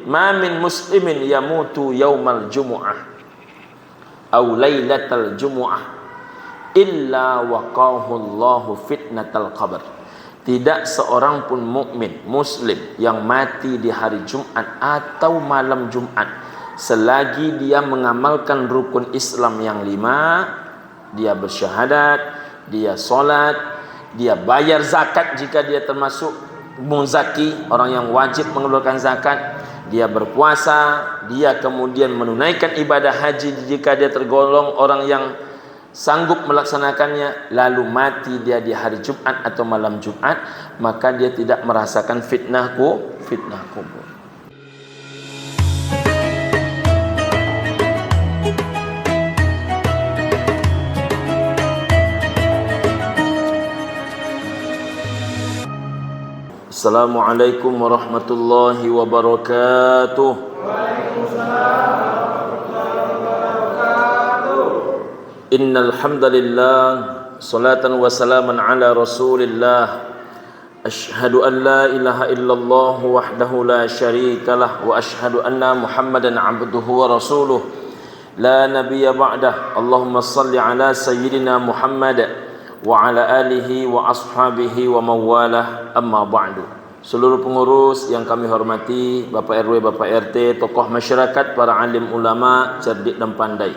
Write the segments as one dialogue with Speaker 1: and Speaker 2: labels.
Speaker 1: ma min muslimin yamutu yaumal jumu'ah aw lailatal jumu'ah illa waqahu Allahu fitnatal qabr. Tidak seorang pun mukmin muslim yang mati di hari Jumat atau malam Jumat selagi dia mengamalkan rukun Islam yang 5, dia bersyahadat, dia solat, dia bayar zakat jika dia termasuk muzaki, orang yang wajib mengeluarkan zakat, dia berpuasa, dia kemudian menunaikan ibadah haji jika dia tergolong orang yang sanggup melaksanakannya, lalu mati dia di hari Jumat atau malam Jumat, maka dia tidak merasakan fitnah kubur. Assalamualaikum warahmatullahi wabarakatuh. Waalaikumsalam warahmatullahi wabarakatuh. Innal hamdalillah, salatan wa salaman ala Rasulillah. Asyhadu an la ilaha illallah wahdahu la syarikalah wa asyhadu anna Muhammadan abduhu wa rasuluh. La nabiyya ba'dah. Allahumma salli ala sayyidina Muhammad wa ala alihi wa ashabihi wa mawalah, amma ba'du. Seluruh pengurus yang kami hormati, Bapak RW, Bapak RT, tokoh masyarakat, para alim ulama, cerdik dan pandai,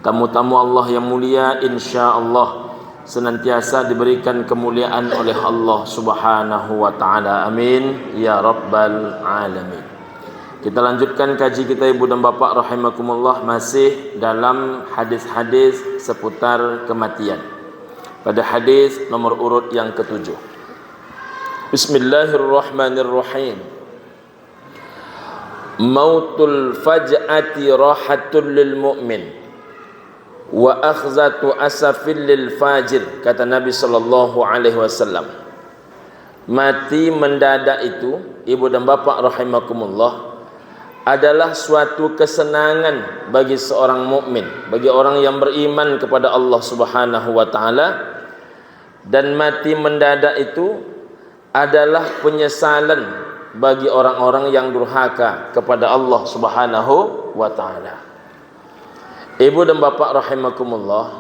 Speaker 1: tamu-tamu Allah yang mulia, insyaallah senantiasa diberikan kemuliaan oleh Allah Subhanahu wa taala. Amin ya rabbal alamin. Kita lanjutkan kaji kita Ibu dan Bapak rahimakumullah, masih dalam hadis-hadis seputar kematian. Pada hadis nomor urut yang ke-7. Bismillahirrahmanirrahim. Mautul faj'ati rahatul lil mu'min wa akhzatu asafil lil fajir, kata Nabi sallallahu alaihi wasallam. Mati mendadak itu, Ibu dan Bapak rahimakumullah, adalah suatu kesenangan bagi seorang mukmin, bagi orang yang beriman kepada Allah Subhanahu wa taala. Dan mati mendadak itu adalah penyesalan bagi orang-orang yang durhaka kepada Allah Subhanahu wa taala. Ibu dan Bapak rahimakumullah,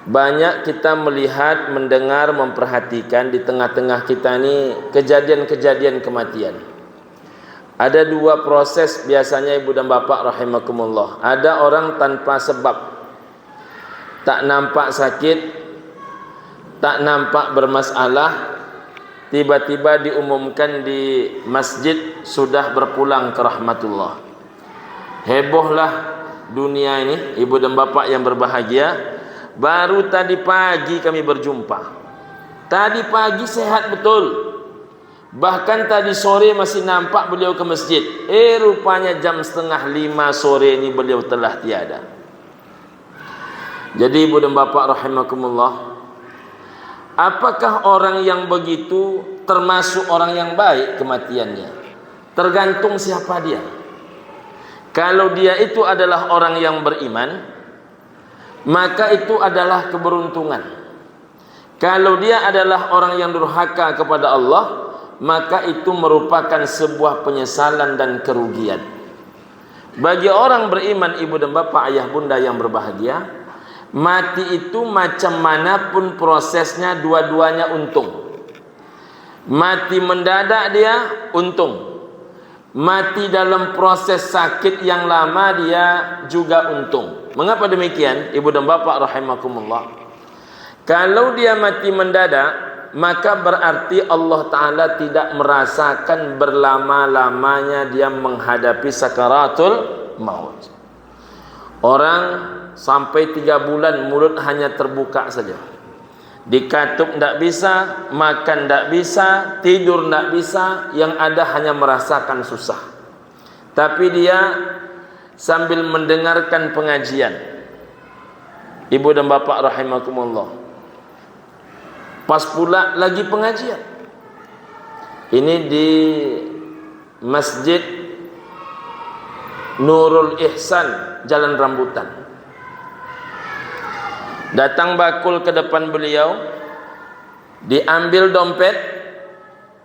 Speaker 1: banyak kita melihat, mendengar, memperhatikan di tengah-tengah kita ini kejadian-kejadian kematian. Ada dua proses biasanya Ibu dan Bapak rahimakumullah. Ada orang tanpa sebab, tak nampak sakit, tak nampak bermasalah, tiba-tiba diumumkan di masjid sudah berpulang ke rahmatullah. Hebohlah dunia ini, Ibu dan Bapak yang berbahagia. Baru tadi pagi kami berjumpa. Tadi pagi sehat betul, bahkan tadi sore masih nampak beliau ke masjid. Rupanya jam 4:30 sore ini beliau telah tiada. Jadi Ibu dan Bapak rahimakumullah, apakah orang yang begitu termasuk orang yang baik kematiannya? Tergantung siapa dia. Kalau dia itu adalah orang yang beriman, maka itu adalah keberuntungan. Kalau dia adalah orang yang durhaka kepada Allah, maka itu merupakan sebuah penyesalan dan kerugian. Bagi orang beriman, Ibu dan Bapak, ayah bunda yang berbahagia, mati itu macam manapun prosesnya, dua-duanya untung. Mati mendadak dia untung, mati dalam proses sakit yang lama dia juga untung. Mengapa demikian Ibu dan Bapak rahimakumullah? Kalau dia mati mendadak, maka berarti Allah Ta'ala tidak merasakan berlama-lamanya dia menghadapi sakaratul maut. Orang sampai 3 bulan mulut hanya terbuka saja, dikatup tidak bisa, makan tidak bisa, tidur tidak bisa, yang ada hanya merasakan susah. Tapi dia sambil mendengarkan pengajian, Ibu dan Bapak rahimakumullah, pas pula lagi pengajian ini di Masjid Nurul Ihsan, Jalan Rambutan. Datang bakul ke depan beliau, diambil dompet,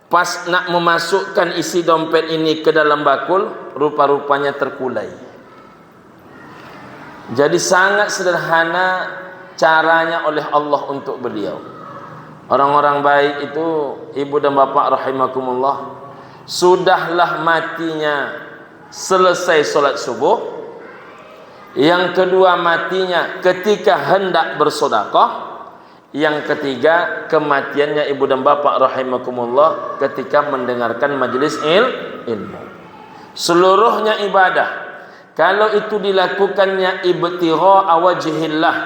Speaker 1: Pas nak memasukkan isi dompet ini ke dalam bakul, rupa-rupanya terkulai. Jadi sangat sederhana caranya oleh Allah untuk beliau. Orang-orang baik itu, ibu dan bapak rahimakumullah, sudahlah matinya selesai solat subuh. Yang kedua, matinya ketika hendak bersedekah. Yang ketiga, kematiannya ibu dan bapak rahimakumullah ketika mendengarkan majlis ilmu. Seluruhnya ibadah, kalau itu dilakukannya ibtigha wajhillah,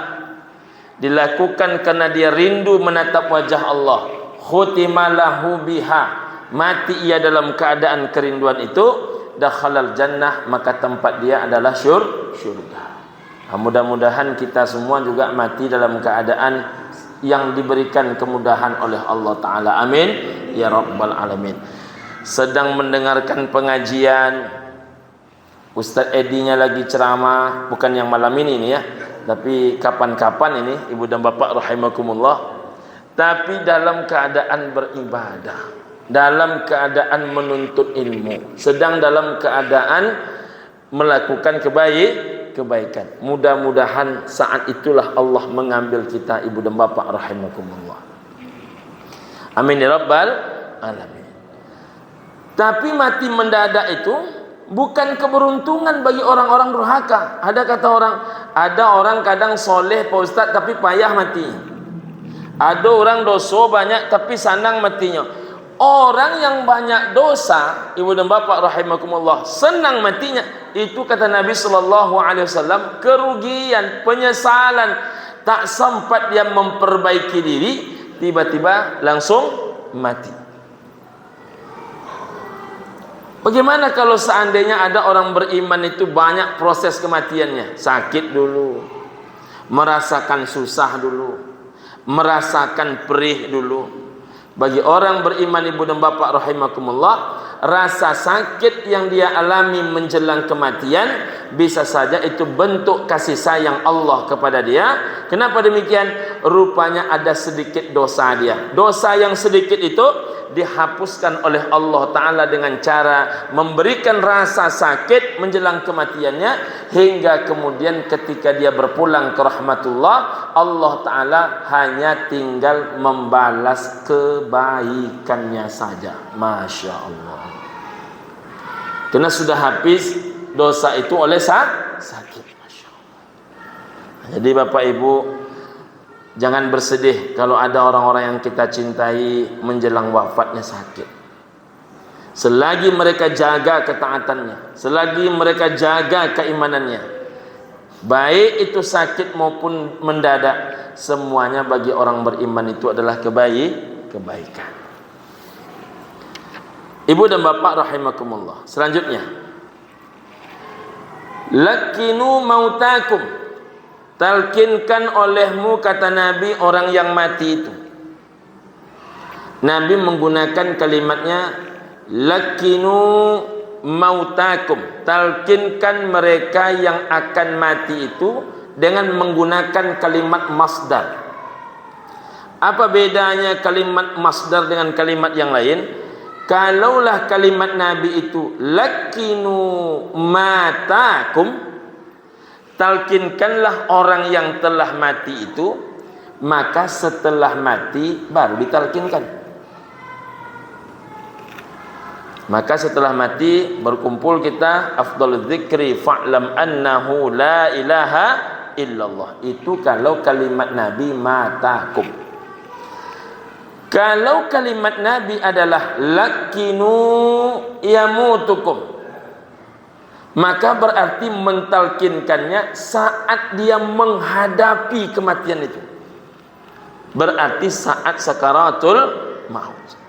Speaker 1: dilakukan karena dia rindu menatap wajah Allah, khutimalahu biha, mati ia dalam keadaan kerinduan itu, dakhalal jannah, maka tempat dia adalah syurga. Mudah-mudahan kita semua juga mati dalam keadaan yang diberikan kemudahan oleh Allah Ta'ala. Amin ya Rabbal Alamin. Sedang mendengarkan pengajian, Ustaz Edinya lagi ceramah, bukan yang malam ini nih ya, tapi kapan-kapan ini ibu dan bapak rahimakumullah, tapi dalam keadaan beribadah, dalam keadaan menuntut ilmu, sedang dalam keadaan melakukan kebaikan. Mudah-mudahan saat itulah Allah mengambil kita ibu dan bapak rahimakumullah. Amin ya Rabbal Alamin. Tapi mati mendadak itu bukan keberuntungan bagi orang-orang durhaka. Ada kata orang, ada orang kadang soleh Pak Ustaz tapi payah mati. Ada orang dosa banyak tapi senang matinya. Orang yang banyak dosa, ibu dan bapak rahimakumullah, senang matinya, itu kata Nabi sallallahu alaihi wasallam kerugian, penyesalan, tak sempat dia memperbaiki diri, tiba-tiba langsung mati. Bagaimana kalau seandainya ada orang beriman itu banyak proses kematiannya, sakit dulu, merasakan susah dulu, merasakan perih dulu. Bagi orang beriman ibu dan bapak rahimakumullah, rasa sakit yang dia alami menjelang kematian bisa saja itu bentuk kasih sayang Allah kepada dia. Kenapa demikian? Rupanya ada sedikit dosa dia. Dosa yang sedikit itu dihapuskan oleh Allah Ta'ala dengan cara memberikan rasa sakit menjelang kematiannya, hingga kemudian ketika dia berpulang ke rahmatullah, Allah Ta'ala hanya tinggal membalas kebaikannya saja. Masya Allah. Karena sudah habis dosa itu oleh sakit. Masya Allah. Jadi Bapak Ibu, jangan bersedih kalau ada orang-orang yang kita cintai menjelang wafatnya sakit. Selagi mereka jaga ketaatannya, selagi mereka jaga keimanannya, baik itu sakit maupun mendadak, semuanya bagi orang beriman itu adalah kebaikan. Ibu dan bapak rahimakumullah. Selanjutnya, lakinu mautakum, talkinkan olehmu, kata Nabi, orang yang mati itu. Nabi menggunakan kalimatnya lakinu mautakum, talkinkan mereka yang akan mati itu dengan menggunakan kalimat masdar. Apa bedanya kalimat masdar dengan kalimat yang lain? Kalaulah kalimat Nabi itu lakinu matakum, talkinkanlah orang yang telah mati itu, maka setelah mati baru ditalkinkan. Maka setelah mati berkumpul kita, afdhalul dzikri fa'lam annahu la ilaha illallah. Itu kalau kalimat Nabi matakum. Kalau kalimat Nabi adalah lakinu yamutukum, maka berarti mentalkinkannya saat dia menghadapi kematian itu. Berarti saat sakaratul maut.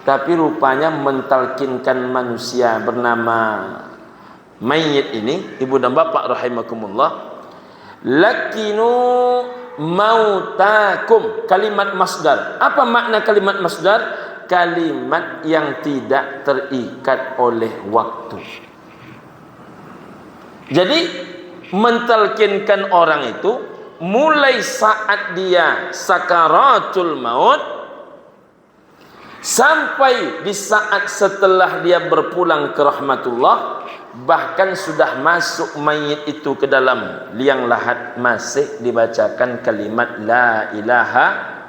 Speaker 1: Tapi rupanya mentalkinkan manusia bernama mayit ini, ibu dan bapak rahimakumullah, lakinu mautakum, kalimat masdar. Apa makna kalimat masdar? Kalimat yang tidak terikat oleh waktu. Jadi mentalkinkan orang itu mulai saat dia sakaratul maut Sampai di saat setelah dia berpulang ke rahmatullah, bahkan sudah masuk mayit itu ke dalam liang lahat, masih dibacakan kalimat la ilaha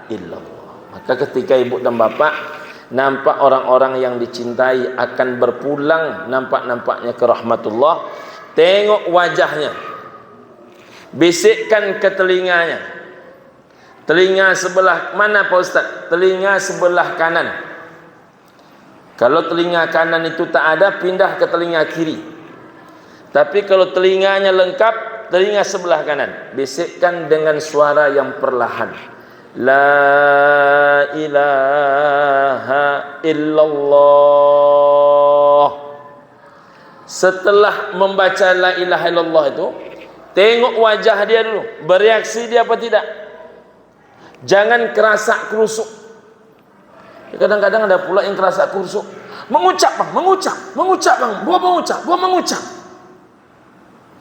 Speaker 1: illallah. Maka ketika ibu dan bapa nampak orang-orang yang dicintai akan berpulang nampak-nampaknya ke rahmatullah, tengok wajahnya, bisikkan ke telinganya. Telinga sebelah mana Pak Ustaz? Telinga sebelah kanan. Kalau telinga kanan itu tak ada, pindah ke telinga kiri. Tapi kalau telinganya lengkap, telinga sebelah kanan, bisikkan dengan suara yang perlahan. La ilaha illallah. Setelah membaca la ilaha illallah itu, tengok wajah dia dulu, bereaksi dia apa tidak. Jangan kerasak kerusuk. Kadang-kadang ada pula yang kerasak kerusuk. Mengucap bang, mengucap bang, buah mengucap.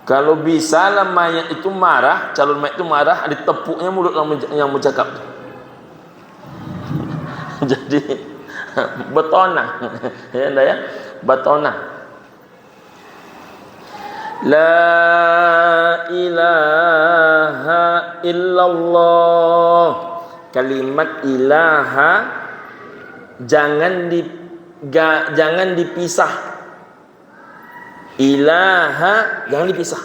Speaker 1: Kalau bisa lah mayat itu marah, calon mayat itu marah, ditepuknya mulut yang bercakap. Jadi betona, ya, betona. La ilaha illallah. Kalimat ilaha jangan dipisah. Ilaha jangan dipisah.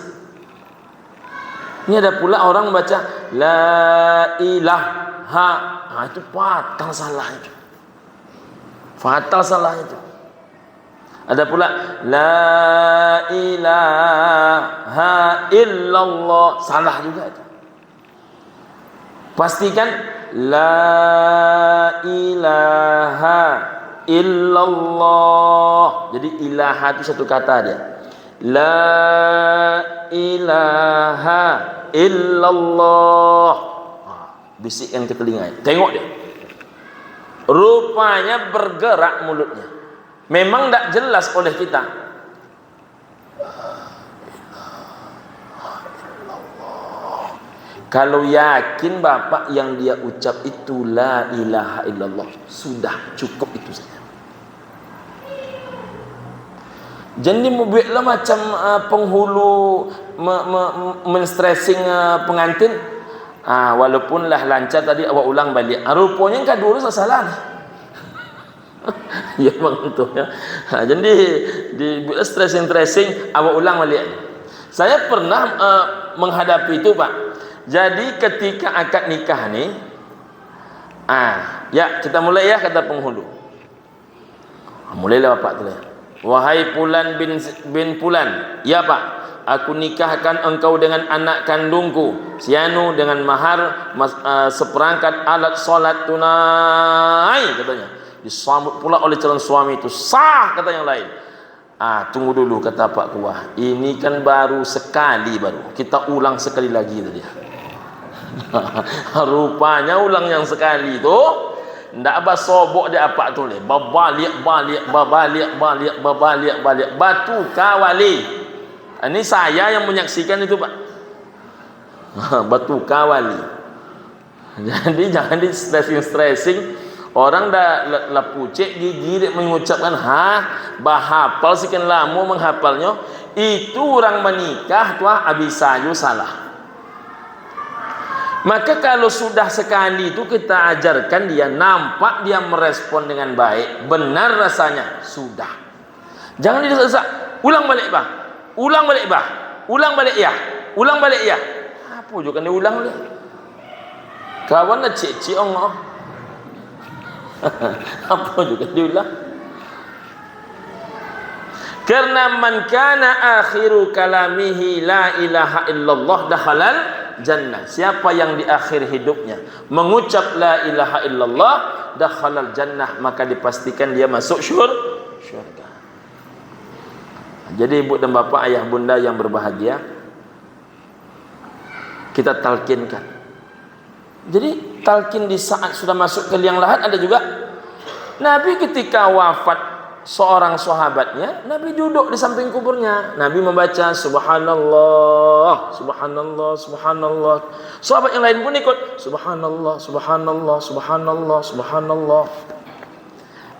Speaker 1: Ini ada pula orang baca la ilaha, itu fatal salah itu. Fatal salah itu. Ada pula la ilaha illallah, salah juga itu. Pastikan la ilaha illallah. Jadi ilaha itu satu kata dia. La ilaha illallah. Bisikkan ke telinga. Tengok dia. Rupanya bergerak mulutnya. Memang tak jelas oleh kita. Kalau yakin bapak yang dia ucap itu la ilaha illallah, sudah cukup itu saja. Jadi buatlah macam penghulu menstressing pengantin. Walaupun lah lancar tadi awak ulang balik. Rupanya kan dulu salah nih. Ya bang itu ya. Jadi dibuat stressing awak ulang balik. Saya pernah menghadapi itu Pak. Jadi ketika akad nikah nih, ya kita mulai ya kata penghulu. Mulailah bapak tu ya. Wahai Pulan bin Pulan, ya Pak, aku nikahkan engkau dengan anak kandungku, si Anu, dengan mahar seperangkat alat solat tunai, katanya. Disambut pula oleh calon suami itu, sah kata yang lain. Tunggu dulu kata Pak Kuah, ini kan baru sekali, baru kita ulang sekali lagi tadi. Rupanya ulang yang sekali itu ndak apa sobok dia apa tu le, balik batu kawali. Ini saya yang menyaksikan itu Pak. Batu kawali. Jadi jangan di stressing. Orang dah lapucek gigi mengucapkan bahapal sekian lama menghafalnya. Itu orang menikah tuah abisayu salah. Maka kalau sudah sekali itu kita ajarkan dia, nampak dia merespon dengan baik, benar rasanya, sudah. Jangan didesak-desak, ulang balik bah, ulang balik bah, ulang balik ya, ulang balik ya. Apa juga kan diulang dia? Kawan nak cik-cik Allah. Apa juga diulang? Karena man kana akhiru kalamihi la ilaha illallah dakhalal jannah. Siapa yang di akhir hidupnya mengucap la ilaha illallah dakhalal jannah, maka dipastikan dia masuk syurga. Jadi ibu dan bapa, ayah bunda yang berbahagia, kita talkinkan. Jadi talkin di saat sudah masuk ke liang lahat. Ada juga Nabi ketika wafat seorang sahabatnya, Nabi duduk di samping kuburnya. Nabi membaca subhanallah, subhanallah, subhanallah. Sahabat yang lain pun ikut subhanallah, subhanallah, subhanallah, subhanallah.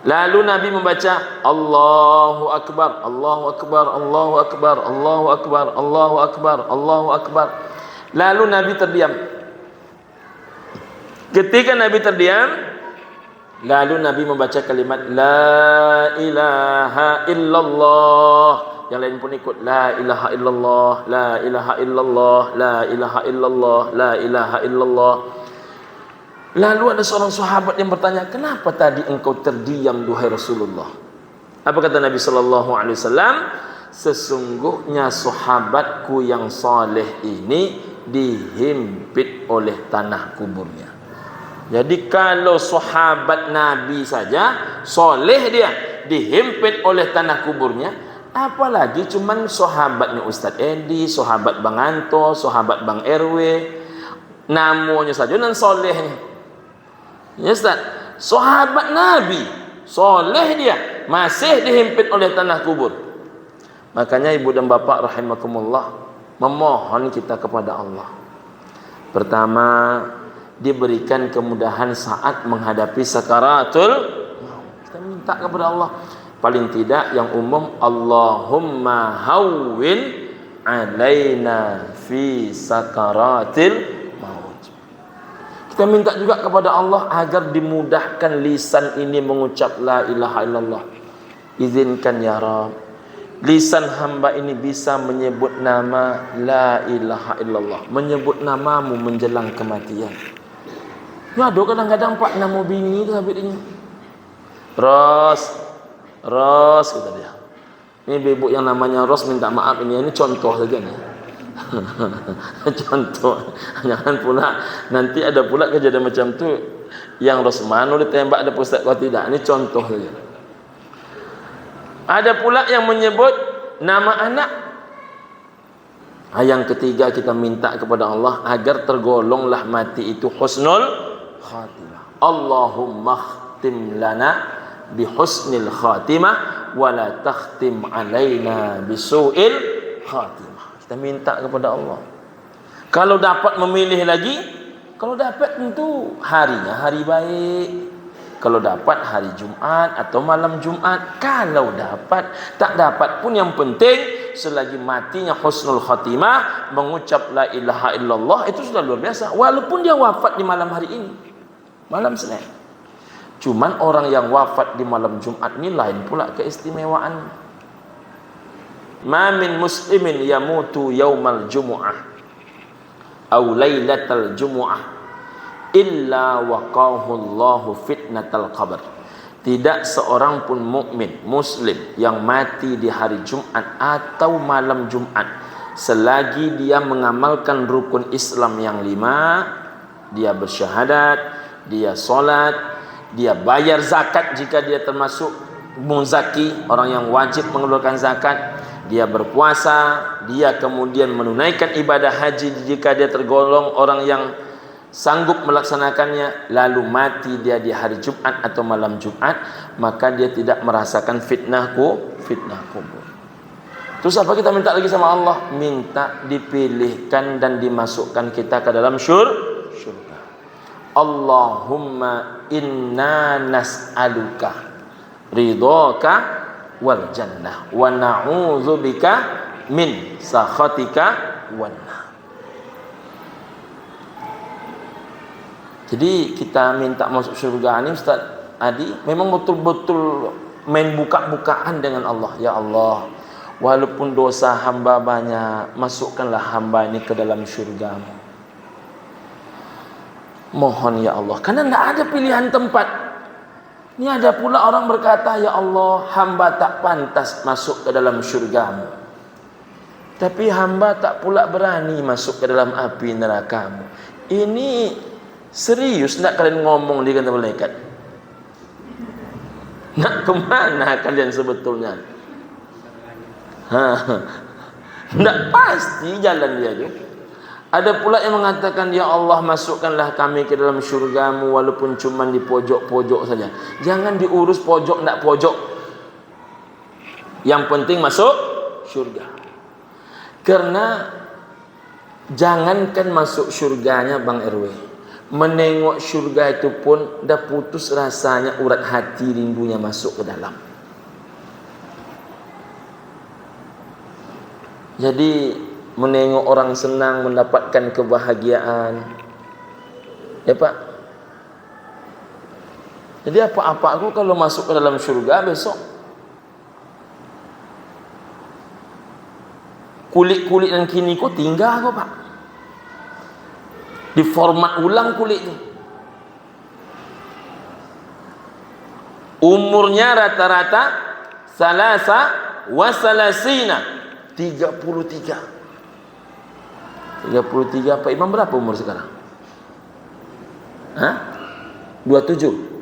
Speaker 1: Lalu Nabi membaca Allahu Akbar, Allahu Akbar, Allahu Akbar, Allahu Akbar, Allahu Akbar, Allahu Akbar. Lalu Nabi terdiam. Ketika Nabi terdiam, lalu Nabi membaca kalimat La ilaha illallah. Yang lain pun ikut La ilaha illallah, La ilaha illallah, La ilaha illallah, La ilaha illallah. Lalu ada seorang sahabat yang bertanya, kenapa tadi engkau terdiam duhai Rasulullah? Apa kata Nabi SAW? Sesungguhnya sahabatku yang saleh ini dihimpit oleh tanah kuburnya. Jadi kalau sahabat Nabi saja soleh dia dihimpit oleh tanah kuburnya, apalagi cuman sahabatnya Ustaz Edi, sahabat Bang Anto, sahabat Bang RW, namanya saja dan solehnya. Ya Ustaz, sahabat Nabi soleh dia masih dihimpit oleh tanah kubur. Makanya ibu dan bapa rahimakumullah, memohon kita kepada Allah. Pertama, diberikan kemudahan saat menghadapi sakaratul maut. Kita minta kepada Allah. Paling tidak yang umum, Allahumma hawwin alaina fi sakaratil maut. Kita minta juga kepada Allah agar dimudahkan lisan ini mengucap la ilaha illallah. Izinkan ya Rabb, lisan hamba ini bisa menyebut nama la ilaha illallah, menyebut namamu menjelang kematian. Ya, ada kadang-kadang pak nama bini tu habis dia. Ros kata dia. Ini ibu yang namanya Ros minta maaf ini contoh saja nih. Contoh. Jangan pula nanti ada pula kejadian macam tu yang Rosmano ditembak ada Ustaz kau tidak. Ini contoh saja. Ada pula yang menyebut nama anak. Yang ketiga kita minta kepada Allah agar tergolonglah mati itu husnul khatimah. Allahumma khtim lana bi husnil khatimah wa la takhtim alaina bisu'il khatimah. Kita minta kepada Allah. Kalau dapat memilih lagi, kalau dapat tentu harinya hari baik. Kalau dapat hari Jumat atau malam Jumat. Kalau dapat, tak dapat pun yang penting selagi matinya husnul khatimah, mengucap la ilaha illallah, itu sudah luar biasa. Walaupun dia wafat di malam hari ini, malam Senin. Cuman orang yang wafat di malam Jumat ini lain pula keistimewaan. Ma min muslimin yamutu yaumal jumu'ah aw lailatal jumu'ah illa waqahu Allahu fitnatal qabr. Tidak seorang pun mukmin muslim yang mati di hari Jumat atau malam Jumat selagi dia mengamalkan rukun Islam yang 5, dia bersyahadat, dia solat, dia bayar zakat jika dia termasuk muzaki, orang yang wajib mengeluarkan zakat, dia berpuasa, dia kemudian menunaikan ibadah haji jika dia tergolong orang yang sanggup melaksanakannya, lalu mati dia di hari Jumat atau malam Jumat, maka dia tidak merasakan fitnah kubur. Terus apa kita minta lagi sama Allah? Minta dipilihkan dan dimasukkan kita ke dalam syurga. Allahumma inna nas'aluka ridhaka wal jannah wa na'udzubika min sakhatika wan nar. Jadi kita minta masuk syurga ini Ustaz Adi memang betul-betul main buka-bukaan dengan Allah. Ya Allah, walaupun dosa hamba banyak, masukkanlah hamba ini ke dalam syurga-Mu. Mohon ya Allah, karena tidak ada pilihan tempat. Ini ada pula orang berkata, ya Allah, hamba tak pantas masuk ke dalam syurga-Mu, tapi hamba tak pula berani masuk ke dalam api neraka-Mu. Ini serius nak kalian ngomong di kata malaikat? Nak kemana kalian sebetulnya? Tidak pasti jalan dia tu. Ada pula yang mengatakan, ya Allah, masukkanlah kami ke dalam syurga-Mu walaupun cuma di pojok-pojok saja. Jangan diurus pojok nak pojok, yang penting masuk syurga. Karena jangankan masuk syurganya Bang RW, menengok syurga itu pun dah putus rasanya urat hati, rindunya masuk ke dalam. Jadi menengok orang senang mendapatkan kebahagiaan, ya Pak. Jadi apa-apa aku kalau masuk ke dalam syurga besok, kulit-kulit yang kini ku tinggal aku Pak, diformat ulang kulit itu. Umurnya rata-rata salasa wa salasina, 33. Pak Imam berapa umur sekarang? 27.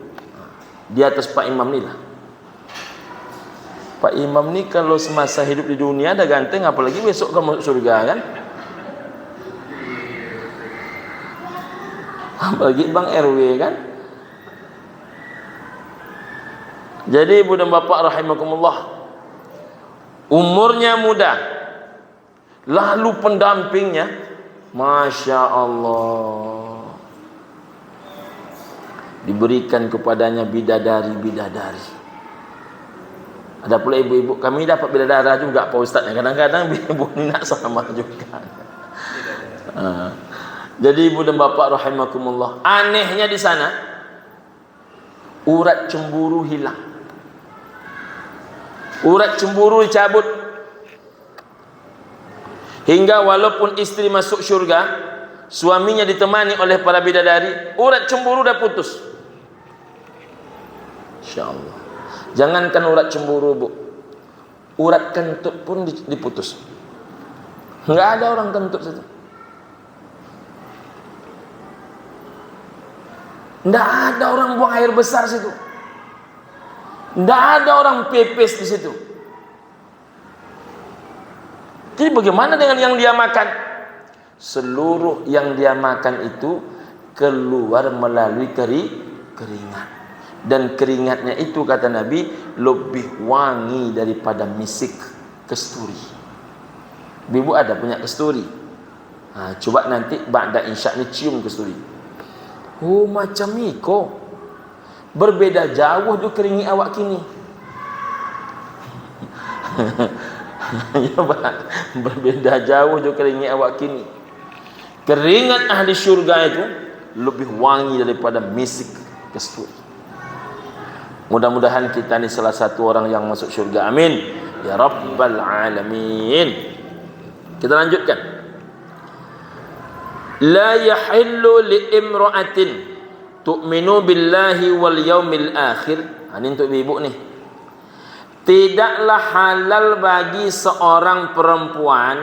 Speaker 1: Di atas Pak Imam ni lah. Pak Imam ni kalau semasa hidup di dunia dah ganteng, apalagi besok kau masuk surga kan? Apalagi Bang RW kan? Jadi ibu dan bapak rahimakumullah, umurnya muda, lalu pendampingnya, Masya Allah, diberikan kepadanya bidadari-bidadari. Ada pula ibu-ibu, kami dapat bidadara juga Pak Ustaz. Kadang-kadang ibu ni nak sama juga. Jadi ibu dan bapak rahimakumullah, anehnya di sana urat cemburu hilang, urat cemburu dicabut, hingga walaupun istri masuk syurga, suaminya ditemani oleh para bidadari, urat cemburu dah putus. Insyaallah. Jangankan urat cemburu bu, urat kentut pun diputus. Enggak ada orang kentut situ. Enggak ada orang buang air besar situ. Enggak ada orang pepes di situ. Jadi bagaimana dengan yang dia makan? Seluruh yang dia makan itu keluar melalui keringat. Dan keringatnya itu kata Nabi lebih wangi daripada misik kesturi. Ibu ada punya kesturi? Coba nanti ba'da insya ni cium kesturi. Oh macam ni kok. Berbeda jauh tu keringat awak kini. Ya Pak, berbeda jauh tu keringat awak kini. Keringat ahli syurga itu lebih wangi daripada misik kesturi. Mudah-mudahan kita ni salah satu orang yang masuk syurga. Amin ya rabbal alamin. Kita lanjutkan. La yahillu li imra'atin tu'minu billahi wal yaumil akhir. Ini untuk ibu ni. Tidaklah halal bagi seorang perempuan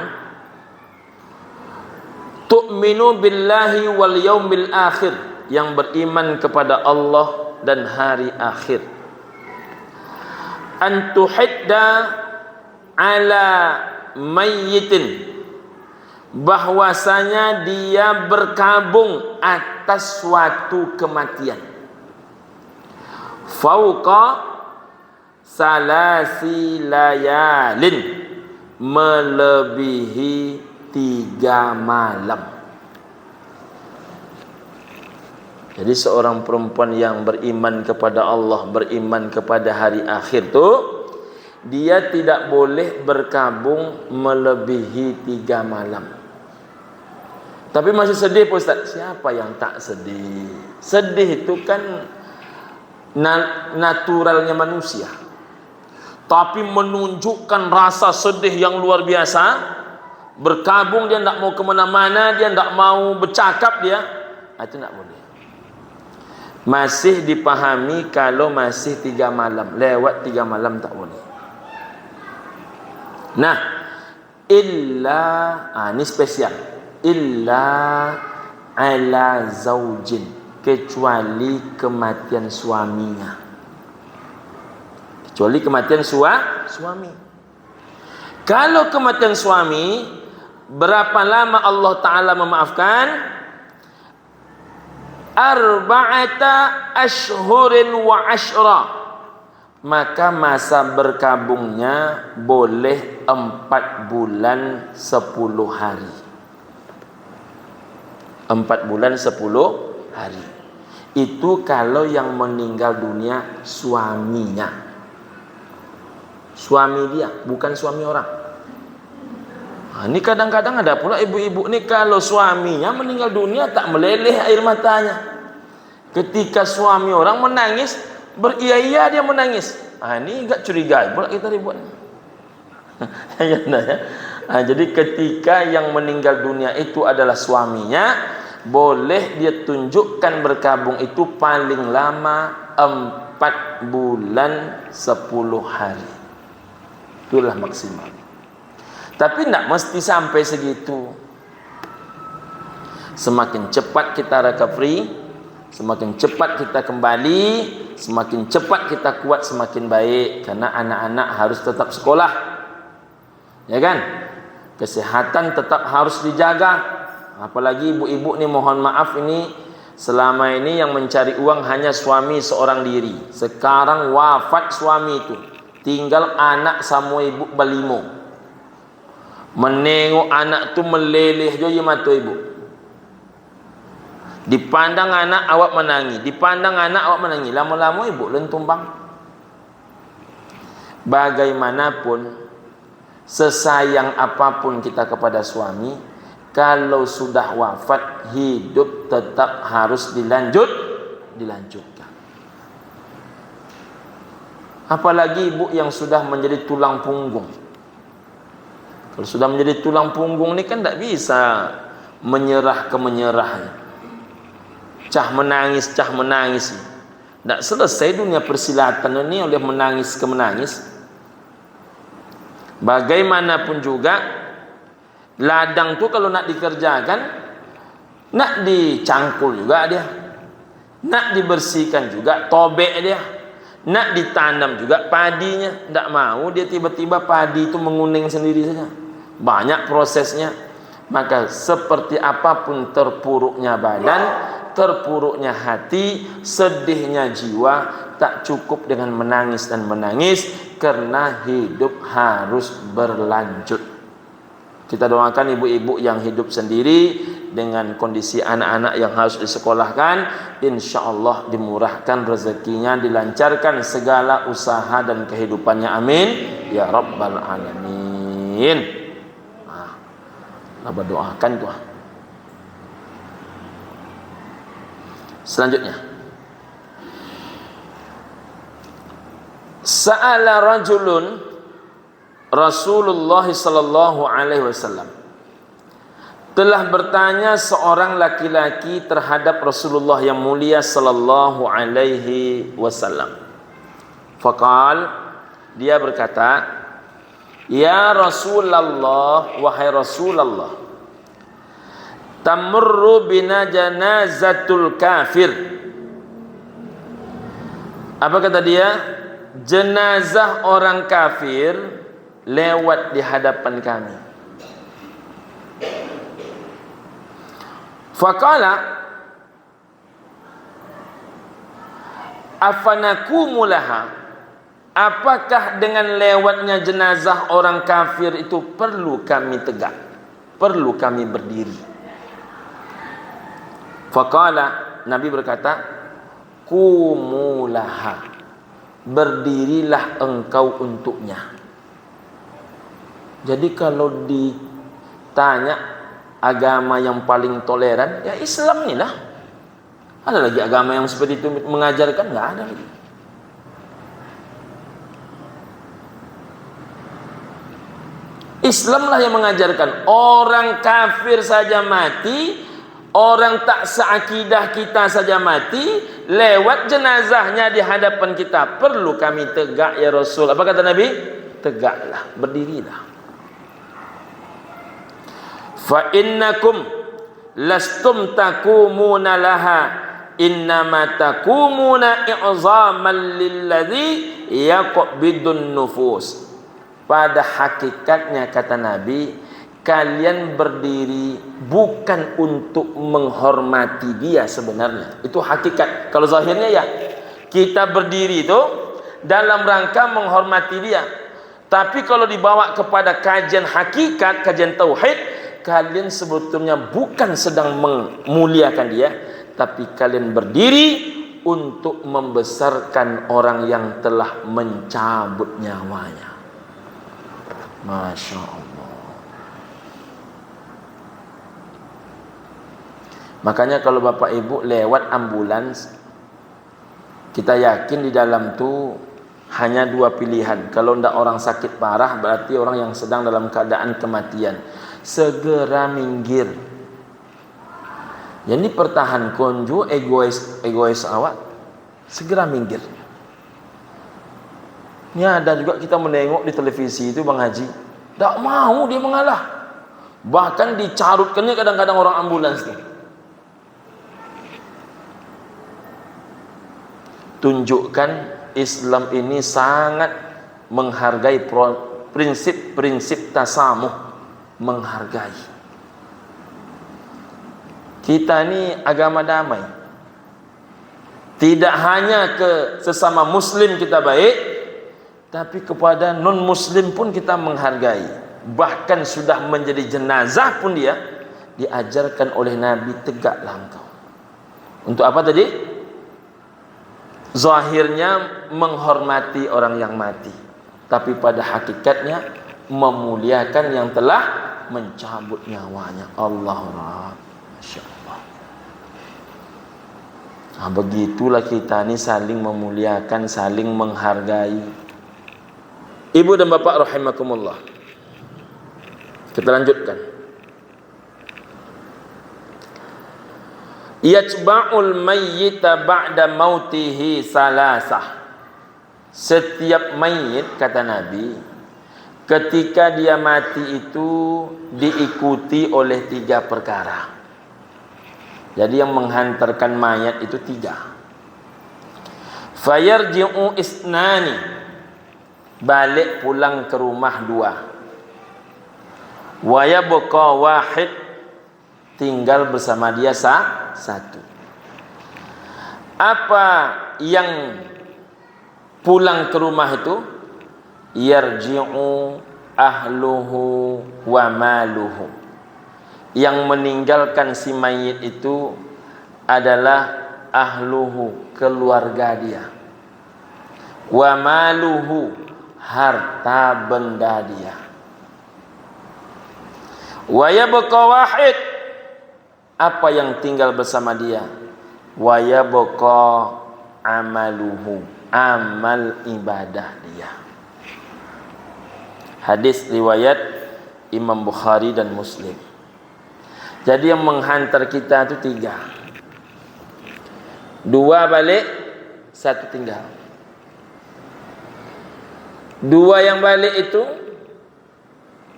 Speaker 1: tu'minu billahi wal yaumil akhir, yang beriman kepada Allah dan hari akhir, antuhidda ala mayyitin, bahwasanya dia berkabung atas suatu kematian, fauqa salasi layalin, melebihi 3 malam. Jadi seorang perempuan yang beriman kepada Allah, beriman kepada hari akhir tu, dia tidak boleh berkabung melebihi 3 malam. Tapi masih sedih Pak Ustaz. Siapa yang tak sedih? Sedih itu kan naturalnya manusia. Tapi menunjukkan rasa sedih yang luar biasa, berkabung dia tidak mau kemana-mana, dia tidak mau bercakap dia, itu tidak boleh. Masih dipahami kalau masih 3 malam. Lewat 3 malam tak boleh. Nah, illa, ini spesial, illa ala zaujin, kecuali kematian suaminya. Kecuali kematian suami. Kalau kematian suami, berapa lama Allah Ta'ala memaafkan? 4 ashhurin wa 10. Maka masa berkabungnya boleh 4 bulan 10 hari. 4 bulan 10 hari. Itu kalau yang meninggal dunia suaminya, suami dia, bukan suami orang. Nah, ini kadang-kadang ada pula ibu-ibu nih kalau suaminya meninggal dunia tak meleleh air matanya. Ketika suami orang menangis, beria-ia dia menangis. Nah, ini agak curiga pula kita ribut. Ya, ya. Nah, jadi ketika yang meninggal dunia itu adalah suaminya, boleh dia tunjukkan berkabung itu paling lama 4 bulan 10 hari. Itulah maksimal. Tapi tidak mesti sampai segitu. Semakin cepat kita recovery, semakin cepat kita kembali, semakin cepat kita kuat, semakin baik. Karena anak-anak harus tetap sekolah, ya kan? Kesehatan tetap harus dijaga. Apalagi ibu-ibu nih, mohon maaf ini selama ini yang mencari uang hanya suami seorang diri. Sekarang wafat suami itu, tinggal anak sama ibu balimo. Menengok anak tu meleleh je mata ibu. Dipandang anak awak menangis, dipandang anak awak menangis. Lama-lama ibu lentumbang. Bagaimanapun, sesayang apapun kita kepada suami, kalau sudah wafat, hidup tetap harus dilanjutkan. Apalagi ibu yang sudah menjadi tulang punggung. Kalau sudah menjadi tulang punggung ni kan tak bisa menyerah ke menyerahnya. Cah menangis. Tak selesai dunia persilatan ini oleh menangis ke menangis. Bagaimanapun juga, ladang tu kalau nak dikerjakan, nak dicangkul juga dia, nak dibersihkan juga tobek dia, nak ditanam juga padinya. Tak mau dia tiba-tiba padi itu menguning sendiri saja. Banyak prosesnya. Maka seperti apapun terpuruknya badan, terpuruknya hati, sedihnya jiwa, tak cukup dengan menangis dan menangis, karena hidup harus berlanjut. Kita doakan ibu-ibu yang hidup sendiri dengan kondisi anak-anak yang harus disekolahkan, insya-Allah dimurahkan rezekinya, dilancarkan segala usaha dan kehidupannya, amin ya rabbal alamin. Nah, berdoakan tuh. Selanjutnya, sa'ala rajulun Rasulullah sallallahu alaihi wasallam. Telah bertanya seorang laki-laki terhadap Rasulullah yang mulia sallallahu alaihi wasallam. Faqal, dia berkata, ya Rasulullah, wahai Rasulullah, tamurru bina janazatul kafir. Apa kata dia? Jenazah orang kafir lewat di hadapan kami. Faqala afanakumu laha. Apakah dengan lewatnya jenazah orang kafir itu perlu kami tegak, perlu kami berdiri? Faqala, Nabi berkata, kumulaha, berdirilah engkau untuknya. Jadi kalau ditanya agama yang paling toleran, ya Islam ni lah. Ada lagi agama yang seperti itu mengajarkan? Enggak ada lagi. Islamlah yang mengajarkan orang kafir saja mati, orang tak seakidah kita saja mati, lewat jenazahnya di hadapan kita, perlu kami tegak ya Rasul. Apa kata Nabi? Tegaklah, berdirilah. Fa innakum lastum takumuna laha, innama takumuna i'zaman lilladzi yaqbidun nufus. Pada hakikatnya, kata Nabi, kalian berdiri bukan untuk menghormati dia sebenarnya. Itu hakikat. Kalau zahirnya ya, kita berdiri itu dalam rangka menghormati dia. Tapi kalau dibawa kepada kajian hakikat, kajian tauhid, kalian sebetulnya bukan sedang memuliakan dia, tapi kalian berdiri untuk membesarkan orang yang telah mencabut nyawanya. Masya Allah. Makanya kalau Bapak Ibu lewat ambulans, kita yakin di dalam tu hanya dua pilihan. Kalau tidak orang sakit parah, berarti orang yang sedang dalam keadaan kematian. Segera minggir. Jadi pertahan konju egois awak, segera minggir. Ini ada juga kita menengok di televisi itu Bang Haji, tak mau dia mengalah. Bahkan dicarutkannya kadang-kadang orang ambulans itu. Tunjukkan Islam ini sangat menghargai prinsip-prinsip tasamuh, menghargai. Kita ini agama damai. Tidak hanya ke sesama muslim kita baik, tapi kepada non muslim pun kita menghargai. Bahkan sudah menjadi jenazah pun dia diajarkan oleh Nabi, tegaklah engkau. Untuk apa tadi? Zahirnya menghormati orang yang mati, tapi pada hakikatnya memuliakan yang telah mencabut nyawanya. Allah, Masya Allah. Nah, begitulah kita ini saling memuliakan, saling menghargai. Ibu dan bapak rahimakumullah, kita lanjutkan. Yatba'ul mayyita ba'da mautihi salasah. Setiap mayit, kata Nabi, ketika dia mati itu diikuti oleh 3 perkara. Jadi yang menghantarkan mayat itu 3. Fayarji'u isnani, balik pulang ke rumah 2. Wa yabqa wahid, tinggal bersama dia 1. Apa yang pulang ke rumah itu? Yarji'u ahluhu wa maluhu. Yang meninggalkan si mayit itu adalah ahluhu, keluarga dia. Wa maluhu, harta benda dia. Wa yabqa wahid, apa yang tinggal bersama dia? Wa yabqa amaluhu, amal ibadah dia. Hadis riwayat Imam Bukhari dan Muslim. Jadi yang menghantar kita itu 3. 2 balik, 1 tinggal. 2 yang balik itu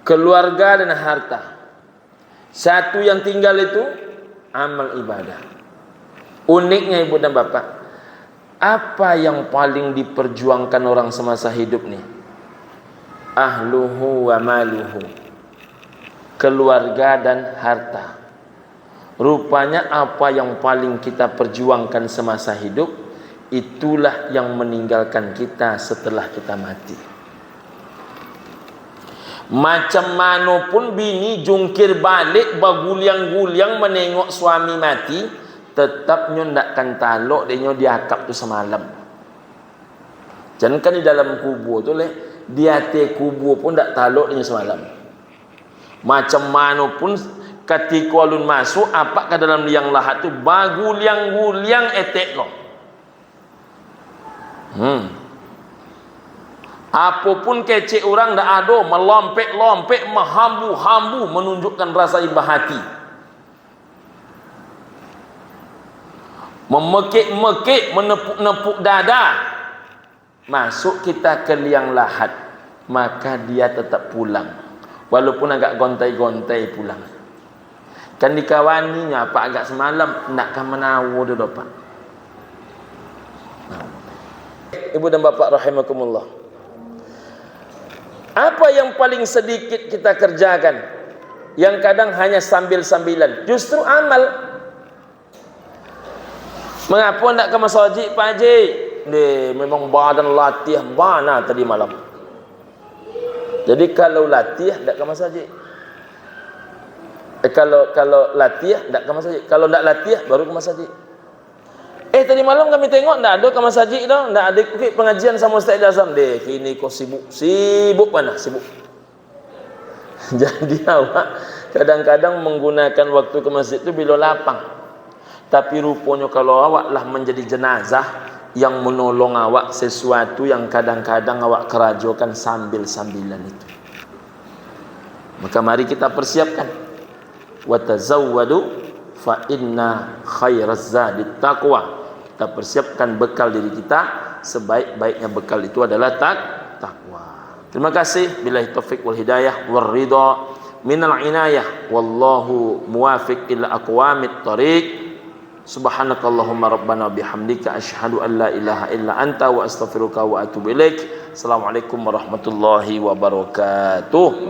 Speaker 1: keluarga dan harta. 1 yang tinggal itu amal ibadah. Uniknya ibu dan bapak, apa yang paling diperjuangkan orang semasa hidup nih? Ahluhu wa maluhu, keluarga dan harta. Rupanya apa yang paling kita perjuangkan semasa hidup, itulah yang meninggalkan kita setelah kita mati. Macam mana pun bini jungkir balik baguliang-guliang menengok suami mati, tetap nyo ndakkan talok dia diakap tu semalam. Jangan kan di dalam kubur tu leh, di hati kubur pun ndak talok dia semalam. Macam mana pun ketika ulun masuk apa ke dalam liang lahat tu baguliang-guliang etek kau. Apapun kecek orang dak ada, melompek-lompek, menghambu-hambu menunjukkan rasa iba hati. Memekik-mekik, menepuk-nepuk dada. Masuk kita ke liang lahat, maka dia tetap pulang, walaupun agak gontai-gontai pulang. Kan dikawaninya apa agak semalam nakkan menawu dia dapat. Ibu dan bapak rahimakumullah, apa yang paling sedikit kita kerjakan, yang kadang hanya sambil-sambilan, justru amal. Mengapa nak ke masjid Pak Haji? Ni memang badan latih bana tadi malam. Jadi kalau latih tak ke masjid. Kalau latih tak ke masjid. Kalau tak latih baru ke masjid. tadi malam kami tengok ndak ada ke masjid dah, ndak ada pengajian sama Ustaz Azam deh. Kini kau sibuk mana? Sibuk. Jadi awak kadang-kadang menggunakan waktu ke masjid itu bila lapang. Tapi rupanya kalau awak lah menjadi jenazah yang menolong awak sesuatu yang kadang-kadang awak kerajokan sambil-sambilan itu. Maka mari kita persiapkan. Wa tazawwadu fa inna khairaz zadit taqwa. Kita persiapkan bekal diri kita, sebaik-baiknya bekal itu adalah takwa. Terima kasih. Billahi taufik wal hidayah war ridha minal inayah wallahu muwafiq ila aqwamit thariq. Subhanakallahumma rabbana bihamdika asyhadu an la ilaha illa anta wa astaghfiruka wa atubu ilaik. Assalamualaikum warahmatullahi wabarakatuh.